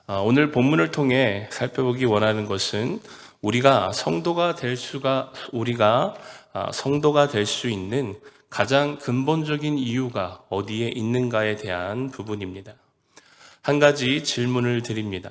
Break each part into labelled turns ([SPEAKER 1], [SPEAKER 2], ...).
[SPEAKER 1] 오늘 본문을 통해 살펴보기 원하는 것은 우리가 성도가 될 수 있는 가장 근본적인 이유가 어디에 있는가에 대한 부분입니다. 한 가지 질문을 드립니다.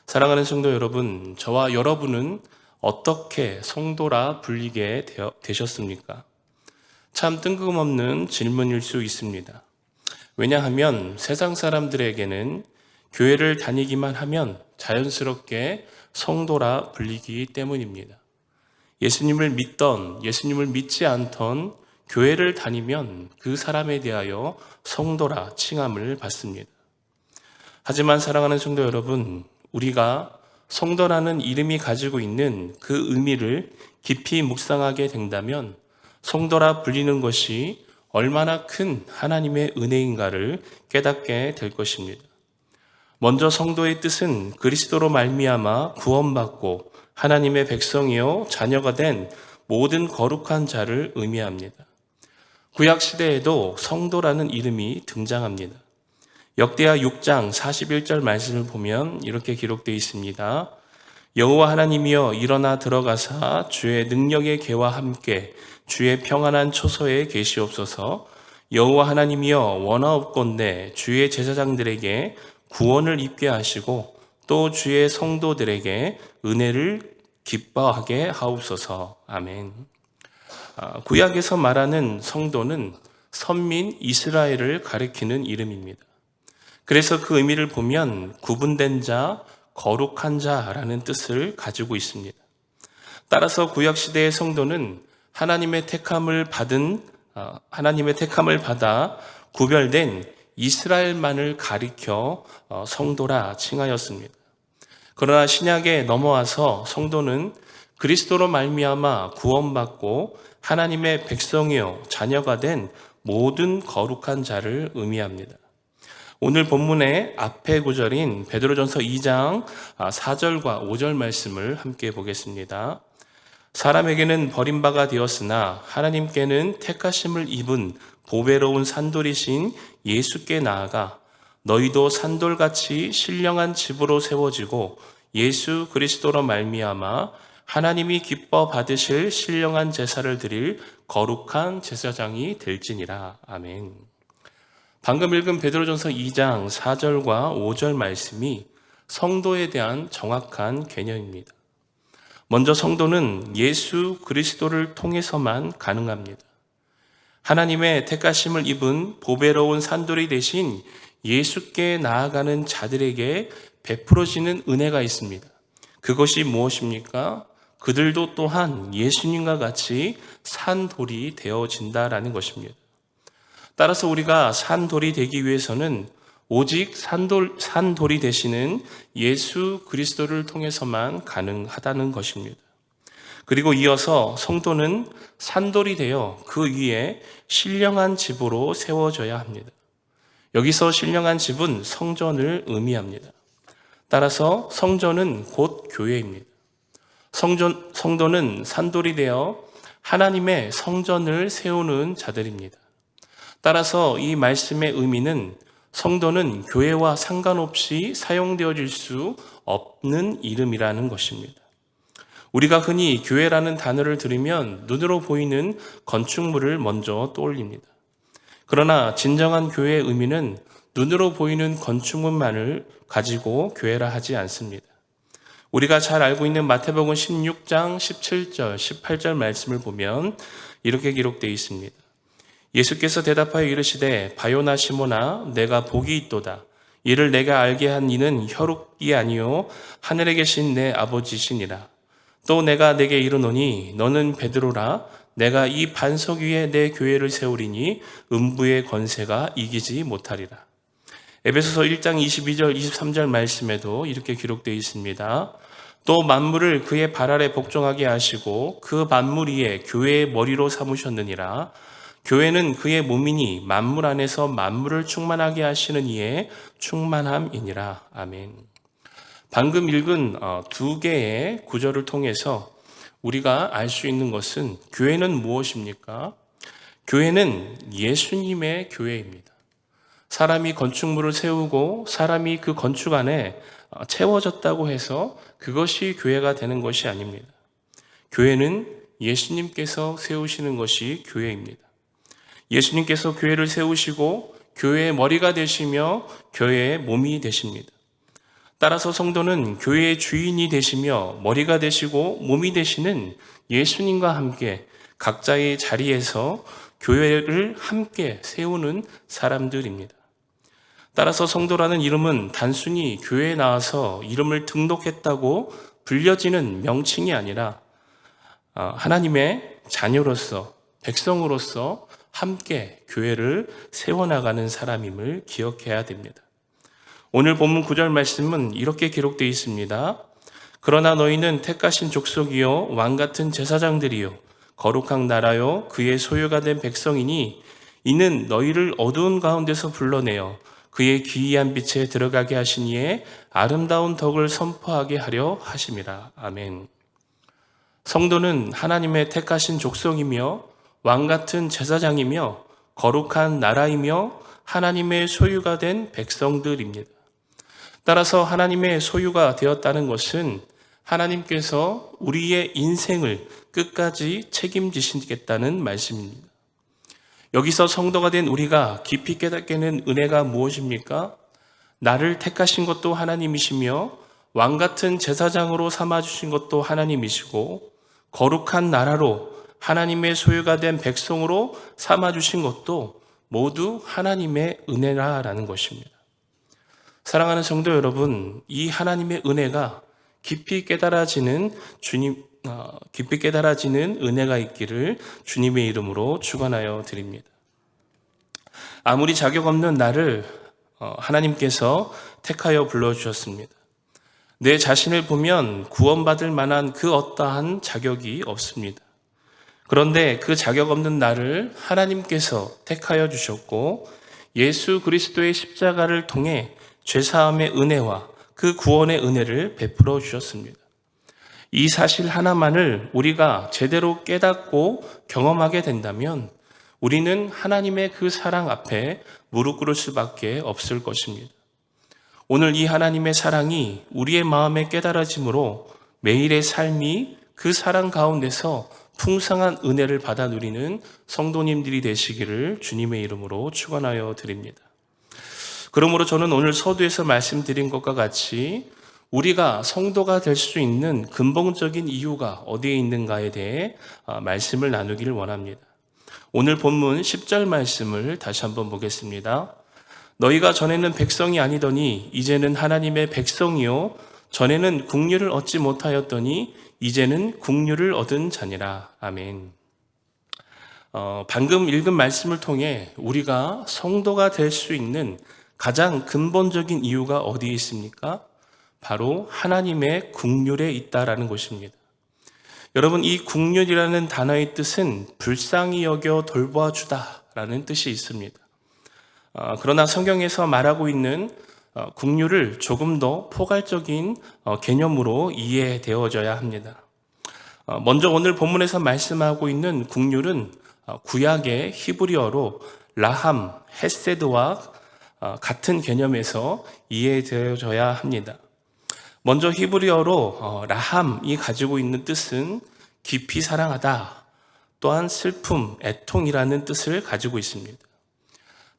[SPEAKER 1] 사랑하는 성도 여러분, 저와 여러분은 어떻게 성도라 불리게 되셨습니까? 참 뜬금없는 질문일 수 있습니다. 왜냐하면 세상 사람들에게는 교회를 다니기만 하면 자연스럽게 성도라 불리기 때문입니다. 예수님을 믿던, 예수님을 믿지 않던 교회를 다니면 그 사람에 대하여 성도라 칭함을 받습니다. 하지만 사랑하는 성도 여러분, 우리가 성도라는 이름이 가지고 있는 그 의미를 깊이 묵상하게 된다면 성도라 불리는 것이 얼마나 큰 하나님의 은혜인가를 깨닫게 될 것입니다. 먼저 성도의 뜻은 그리스도로 말미암아 구원받고 하나님의 백성이요 자녀가 된 모든 거룩한 자를 의미합니다. 구약 시대에도 성도라는 이름이 등장합니다. 역대하 6장 41절 말씀을 보면 이렇게 기록되어 있습니다. 여호와 하나님이여 일어나 들어가사 주의 능력의 계와 함께 주의 평안한 초소에 계시옵소서. 여호와 하나님이여 원하옵건대 주의 제사장들에게 구원을 입게 하시고 또 주의 성도들에게 은혜를 기뻐하게 하옵소서. 아멘. 구약에서 말하는 성도는 선민 이스라엘을 가리키는 이름입니다. 그래서 그 의미를 보면 구분된 자, 거룩한 자라는 뜻을 가지고 있습니다. 따라서 구약시대의 성도는 하나님의 택함을 받아 구별된 이스라엘만을 가리켜 성도라 칭하였습니다. 그러나 신약에 넘어와서 성도는 그리스도로 말미암아 구원받고 하나님의 백성이요 자녀가 된 모든 거룩한 자를 의미합니다. 오늘 본문의 앞의 구절인 베드로전서 2장 4절과 5절 말씀을 함께 보겠습니다. 사람에게는 버림바가 되었으나 하나님께는 택하심을 입은 보배로운 산돌이신 예수께 나아가 너희도 산돌같이 신령한 집으로 세워지고 예수 그리스도로 말미암아 하나님이 기뻐 받으실 신령한 제사를 드릴 거룩한 제사장이 될지니라. 아멘. 방금 읽은 베드로전서 2장 4절과 5절 말씀이 성도에 대한 정확한 개념입니다. 먼저 성도는 예수 그리스도를 통해서만 가능합니다. 하나님의 택하심을 입은 보배로운 산돌이 되신 예수께 나아가는 자들에게 베풀어지는 은혜가 있습니다. 그것이 무엇입니까? 그들도 또한 예수님과 같이 산돌이 되어진다라는 것입니다. 따라서 우리가 산돌이 되기 위해서는 오직 산돌이 되시는 예수 그리스도를 통해서만 가능하다는 것입니다. 그리고 이어서 성도는 산돌이 되어 그 위에 신령한 집으로 세워져야 합니다. 여기서 신령한 집은 성전을 의미합니다. 따라서 성전은 곧 교회입니다. 성도는 산돌이 되어 하나님의 성전을 세우는 자들입니다. 따라서 이 말씀의 의미는 성도는 교회와 상관없이 사용되어질 수 없는 이름이라는 것입니다. 우리가 흔히 교회라는 단어를 들으면 눈으로 보이는 건축물을 먼저 떠올립니다. 그러나 진정한 교회의 의미는 눈으로 보이는 건축물만을 가지고 교회라 하지 않습니다. 우리가 잘 알고 있는 마태복음 16장 17절, 18절 말씀을 보면 이렇게 기록되어 있습니다. 예수께서 대답하여 이르시되 바요나 시몬아 내가 복이 있도다. 이를 내가 알게 한 이는 혈육이 아니요 하늘에 계신 내 아버지시니라. 또 내가 내게 이르노니 너는 베드로라. 내가 이 반석 위에 내 교회를 세우리니 음부의 권세가 이기지 못하리라. 에베소서 1장 22절 23절 말씀에도 이렇게 기록되어 있습니다. 또 만물을 그의 발 아래 복종하게 하시고 그 만물 위에 교회의 머리로 삼으셨느니라. 교회는 그의 몸이니 만물 안에서 만물을 충만하게 하시는 이의 충만함이니라. 아멘. 방금 읽은 두 개의 구절을 통해서 우리가 알 수 있는 것은 교회는 무엇입니까? 교회는 예수님의 교회입니다. 사람이 건축물을 세우고 사람이 그 건축 안에 채워졌다고 해서 그것이 교회가 되는 것이 아닙니다. 교회는 예수님께서 세우시는 것이 교회입니다. 예수님께서 교회를 세우시고 교회의 머리가 되시며 교회의 몸이 되십니다. 따라서 성도는 교회의 주인이 되시며 머리가 되시고 몸이 되시는 예수님과 함께 각자의 자리에서 교회를 함께 세우는 사람들입니다. 따라서 성도라는 이름은 단순히 교회에 나와서 이름을 등록했다고 불려지는 명칭이 아니라 하나님의 자녀로서, 백성으로서 함께 교회를 세워나가는 사람임을 기억해야 됩니다. 오늘 본문 9절 말씀은 이렇게 기록되어 있습니다. 그러나 너희는 택하신 족속이요 왕같은 제사장들이요 거룩한 나라요 그의 소유가 된 백성이니 이는 너희를 어두운 가운데서 불러내어 그의 기이한 빛에 들어가게 하신 이의 아름다운 덕을 선포하게 하려 하심이라. 아멘. 성도는 하나님의 택하신 족속이며 왕같은 제사장이며 거룩한 나라이며 하나님의 소유가 된 백성들입니다. 따라서 하나님의 소유가 되었다는 것은 하나님께서 우리의 인생을 끝까지 책임지시겠다는 말씀입니다. 여기서 성도가 된 우리가 깊이 깨닫게 되는 은혜가 무엇입니까? 나를 택하신 것도 하나님이시며 왕같은 제사장으로 삼아주신 것도 하나님이시고 거룩한 나라로 하나님의 소유가 된 백성으로 삼아주신 것도 모두 하나님의 은혜라는 것입니다. 사랑하는 성도 여러분, 이 하나님의 은혜가 깊이 깨달아지는 은혜가 있기를 주님의 이름으로 축원하여 드립니다. 아무리 자격 없는 나를 하나님께서 택하여 불러주셨습니다. 내 자신을 보면 구원받을 만한 그 어떠한 자격이 없습니다. 그런데 그 자격 없는 나를 하나님께서 택하여 주셨고 예수 그리스도의 십자가를 통해 죄사함의 은혜와 그 구원의 은혜를 베풀어 주셨습니다. 이 사실 하나만을 우리가 제대로 깨닫고 경험하게 된다면 우리는 하나님의 그 사랑 앞에 무릎 꿇을 수밖에 없을 것입니다. 오늘 이 하나님의 사랑이 우리의 마음에 깨달아짐으로 매일의 삶이 그 사랑 가운데서 풍성한 은혜를 받아 누리는 성도님들이 되시기를 주님의 이름으로 축원하여 드립니다. 그러므로 저는 오늘 서두에서 말씀드린 것과 같이 우리가 성도가 될 수 있는 근본적인 이유가 어디에 있는가에 대해 말씀을 나누기를 원합니다. 오늘 본문 10절 말씀을 다시 한번 보겠습니다. 너희가 전에는 백성이 아니더니 이제는 하나님의 백성이요 전에는 국류를 얻지 못하였더니 이제는 국류를 얻은 자니라. 아멘. 방금 읽은 말씀을 통해 우리가 성도가 될 수 있는 가장 근본적인 이유가 어디에 있습니까? 바로 하나님의 국률에 있다라는 것입니다. 여러분, 이 국률이라는 단어의 뜻은 불쌍히 여겨 돌보아주다라는 뜻이 있습니다. 그러나 성경에서 말하고 있는 국률을 조금 더 포괄적인 개념으로 이해되어져야 합니다. 먼저 오늘 본문에서 말씀하고 있는 국률은 구약의 히브리어로 라함, 헤세드와 같은 개념에서 이해되어져야 합니다. 먼저 히브리어로 라함이 가지고 있는 뜻은 깊이 사랑하다, 또한 슬픔, 애통이라는 뜻을 가지고 있습니다.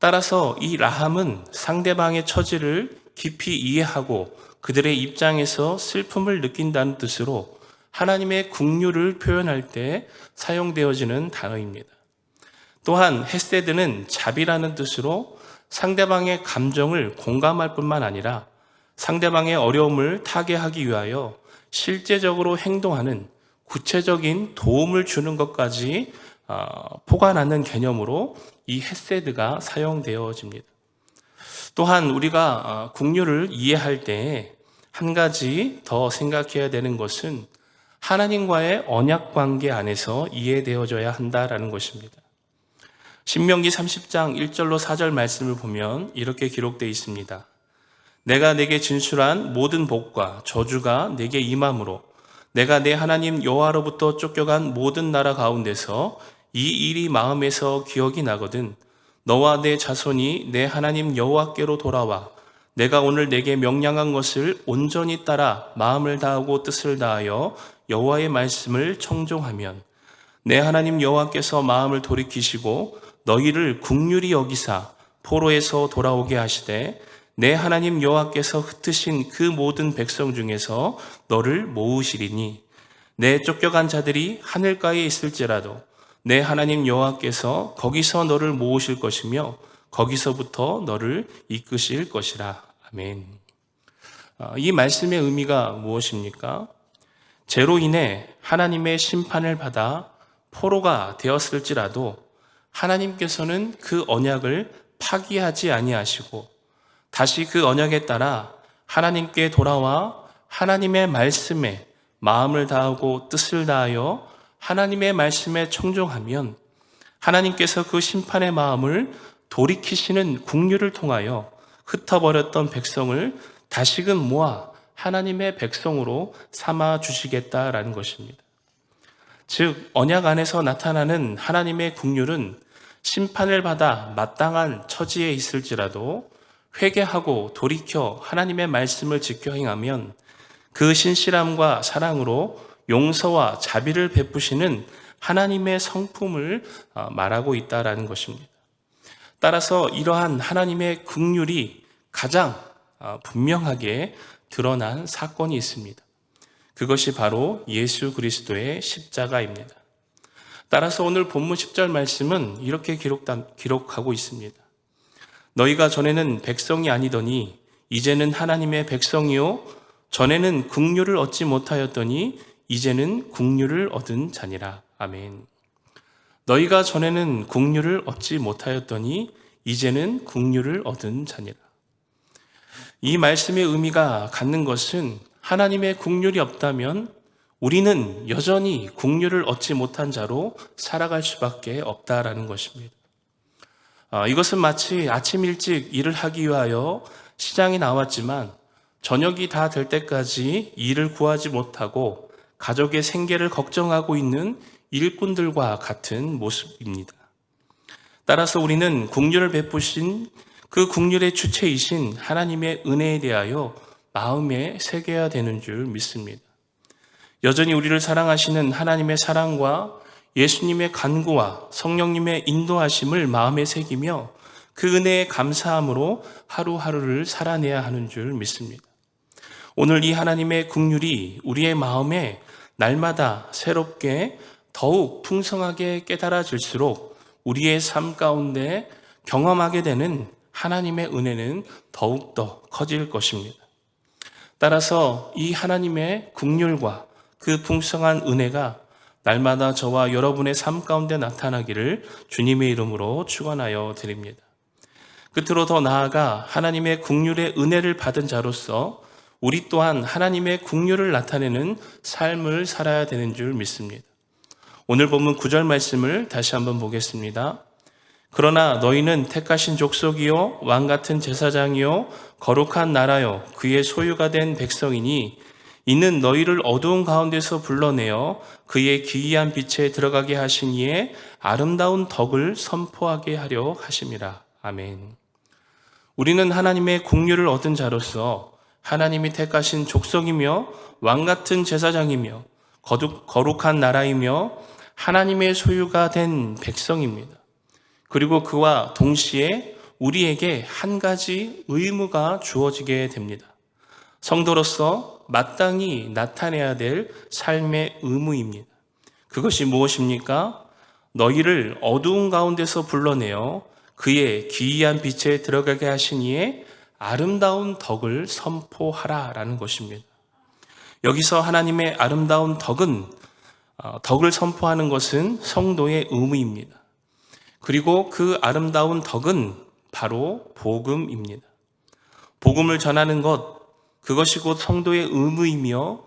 [SPEAKER 1] 따라서 이 라함은 상대방의 처지를 깊이 이해하고 그들의 입장에서 슬픔을 느낀다는 뜻으로 하나님의 국률을 표현할 때 사용되어지는 단어입니다. 또한 헤세드는 자비라는 뜻으로 상대방의 감정을 공감할 뿐만 아니라 상대방의 어려움을 타개하기 위하여 실제적으로 행동하는 구체적인 도움을 주는 것까지 포괄하는 개념으로 이 헤세드가 사용되어집니다. 또한 우리가 국률을 이해할 때 한 가지 더 생각해야 되는 것은 하나님과의 언약 관계 안에서 이해되어져야 한다라는 것입니다. 신명기 30장 1절로 4절 말씀을 보면 이렇게 기록되어 있습니다. 내가 내게 진술한 모든 복과 저주가 내게 임함으로 내가 내 하나님 여호와로부터 쫓겨간 모든 나라 가운데서 이 일이 마음에서 기억이 나거든 너와 내 자손이 내 하나님 여호와께로 돌아와 내가 오늘 내게 명령한 것을 온전히 따라 마음을 다하고 뜻을 다하여 여호와의 말씀을 청종하면 내 하나님 여호와께서 마음을 돌이키시고 너희를 긍휼히 여기사 포로에서 돌아오게 하시되 내 하나님 여호와께서 흩으신 그 모든 백성 중에서 너를 모으시리니 내 쫓겨간 자들이 하늘가에 있을지라도 내 하나님 여호와께서 거기서 너를 모으실 것이며 거기서부터 너를 이끄실 것이라. 아멘. 이 말씀의 의미가 무엇입니까? 죄로 인해 하나님의 심판을 받아 포로가 되었을지라도 하나님께서는 그 언약을 파기하지 아니하시고 다시 그 언약에 따라 하나님께 돌아와 하나님의 말씀에 마음을 다하고 뜻을 다하여 하나님의 말씀에 청종하면 하나님께서 그 심판의 마음을 돌이키시는 긍휼을 통하여 흩어버렸던 백성을 다시금 모아 하나님의 백성으로 삼아 주시겠다라는 것입니다. 즉 언약 안에서 나타나는 하나님의 긍휼은 심판을 받아 마땅한 처지에 있을지라도 회개하고 돌이켜 하나님의 말씀을 지켜 행하면 그 신실함과 사랑으로 용서와 자비를 베푸시는 하나님의 성품을 말하고 있다라는 것입니다. 따라서 이러한 하나님의 긍휼이 가장 분명하게 드러난 사건이 있습니다. 그것이 바로 예수 그리스도의 십자가입니다. 따라서 오늘 본문 10절 말씀은 이렇게 기록하고 있습니다. 너희가 전에는 백성이 아니더니 이제는 하나님의 백성이요 전에는 긍휼을 얻지 못하였더니 이제는 긍휼을 얻은 자니라. 아멘. 너희가 전에는 긍휼을 얻지 못하였더니 이제는 긍휼을 얻은 자니라. 이 말씀의 의미가 갖는 것은 하나님의 긍휼이 없다면 우리는 여전히 긍휼을 얻지 못한 자로 살아갈 수밖에 없다라는 것입니다. 이것은 마치 아침 일찍 일을 하기 위하여 시장에 나왔지만 저녁이 다 될 때까지 일을 구하지 못하고 가족의 생계를 걱정하고 있는 일꾼들과 같은 모습입니다. 따라서 우리는 긍휼을 베푸신 그 긍휼의 주체이신 하나님의 은혜에 대하여 마음에 새겨야 되는 줄 믿습니다. 여전히 우리를 사랑하시는 하나님의 사랑과 예수님의 간구와 성령님의 인도하심을 마음에 새기며 그 은혜에 감사함으로 하루하루를 살아내야 하는 줄 믿습니다. 오늘 이 하나님의 긍휼이 우리의 마음에 날마다 새롭게 더욱 풍성하게 깨달아질수록 우리의 삶 가운데 경험하게 되는 하나님의 은혜는 더욱더 커질 것입니다. 따라서 이 하나님의 긍휼과 그 풍성한 은혜가 날마다 저와 여러분의 삶 가운데 나타나기를 주님의 이름으로 축원하여 드립니다. 끝으로 더 나아가 하나님의 긍휼의 은혜를 받은 자로서 우리 또한 하나님의 긍휼을 나타내는 삶을 살아야 되는 줄 믿습니다. 오늘 본문 9절 말씀을 다시 한번 보겠습니다. 그러나 너희는 택하신 족속이요 왕같은 제사장이요 거룩한 나라요 그의 소유가 된 백성이니 이는 너희를 어두운 가운데서 불러내어 그의 기이한 빛에 들어가게 하신 이의 아름다운 덕을 선포하게 하려 하심이라. 아멘. 우리는 하나님의 긍휼을 얻은 자로서 하나님이 택하신 족속이며 왕같은 제사장이며 거룩한 나라이며 하나님의 소유가 된 백성입니다. 그리고 그와 동시에 우리에게 한 가지 의무가 주어지게 됩니다. 성도로서 마땅히 나타내야 될 삶의 의무입니다. 그것이 무엇입니까? 너희를 어두운 가운데서 불러내어 그의 기이한 빛에 들어가게 하신 이의 아름다운 덕을 선포하라라는 것입니다. 여기서 하나님의 아름다운 덕을 선포하는 것은 성도의 의무입니다. 그리고 그 아름다운 덕은 바로 복음입니다. 복음을 전하는 것, 그것이 곧 성도의 의무이며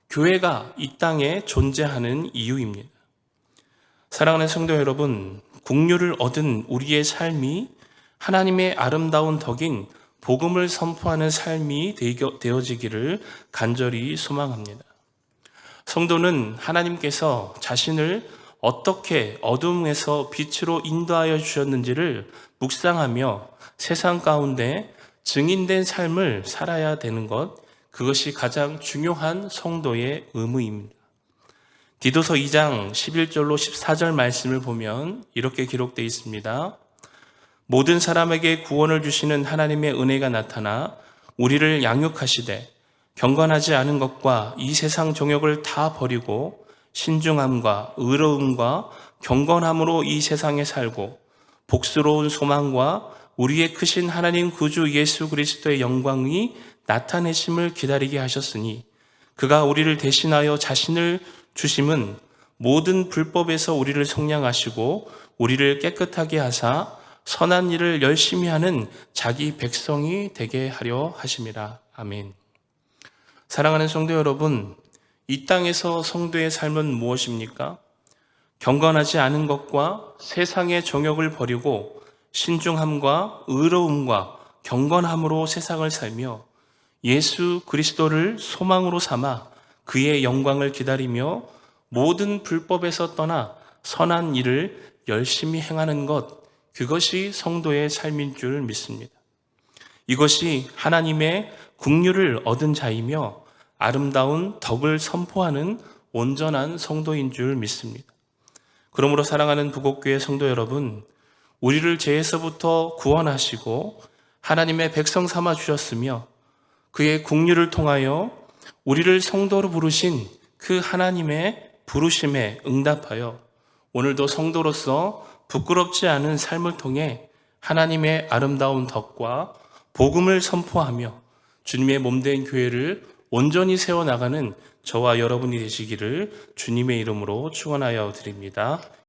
[SPEAKER 1] 교회가 이 땅에 존재하는 이유입니다. 사랑하는 성도 여러분, 긍휼을 얻은 우리의 삶이 하나님의 아름다운 덕인 복음을 선포하는 삶이 되어지기를 간절히 소망합니다. 성도는 하나님께서 자신을 어떻게 어둠에서 빛으로 인도하여 주셨는지를 묵상하며 세상 가운데 증인된 삶을 살아야 되는 것, 그것이 가장 중요한 성도의 의무입니다. 디도서 2장 11절로 14절 말씀을 보면 이렇게 기록되어 있습니다. 모든 사람에게 구원을 주시는 하나님의 은혜가 나타나 우리를 양육하시되 경건하지 않은 것과 이 세상 정욕을 다 버리고 신중함과 의로움과 경건함으로 이 세상에 살고 복스러운 소망과 우리의 크신 하나님 구주 예수 그리스도의 영광이 나타내심을 기다리게 하셨으니 그가 우리를 대신하여 자신을 주심은 모든 불법에서 우리를 속량하시고 우리를 깨끗하게 하사 선한 일을 열심히 하는 자기 백성이 되게 하려 하심이라. 아멘. 사랑하는 성도 여러분, 이 땅에서 성도의 삶은 무엇입니까? 경건하지 않은 것과 세상의 정욕을 버리고 신중함과 의로움과 경건함으로 세상을 살며 예수 그리스도를 소망으로 삼아 그의 영광을 기다리며 모든 불법에서 떠나 선한 일을 열심히 행하는 것, 그것이 성도의 삶인 줄 믿습니다. 이것이 하나님의 긍휼을 얻은 자이며 아름다운 덕을 선포하는 온전한 성도인 줄 믿습니다. 그러므로 사랑하는 부곡교회 성도 여러분, 우리를 죄에서부터 구원하시고 하나님의 백성 삼아 주셨으며 그의 긍휼을 통하여 우리를 성도로 부르신 그 하나님의 부르심에 응답하여 오늘도 성도로서 부끄럽지 않은 삶을 통해 하나님의 아름다운 덕과 복음을 선포하며 주님의 몸된 교회를 온전히 세워나가는 저와 여러분이 되시기를 주님의 이름으로 축원하여 드립니다.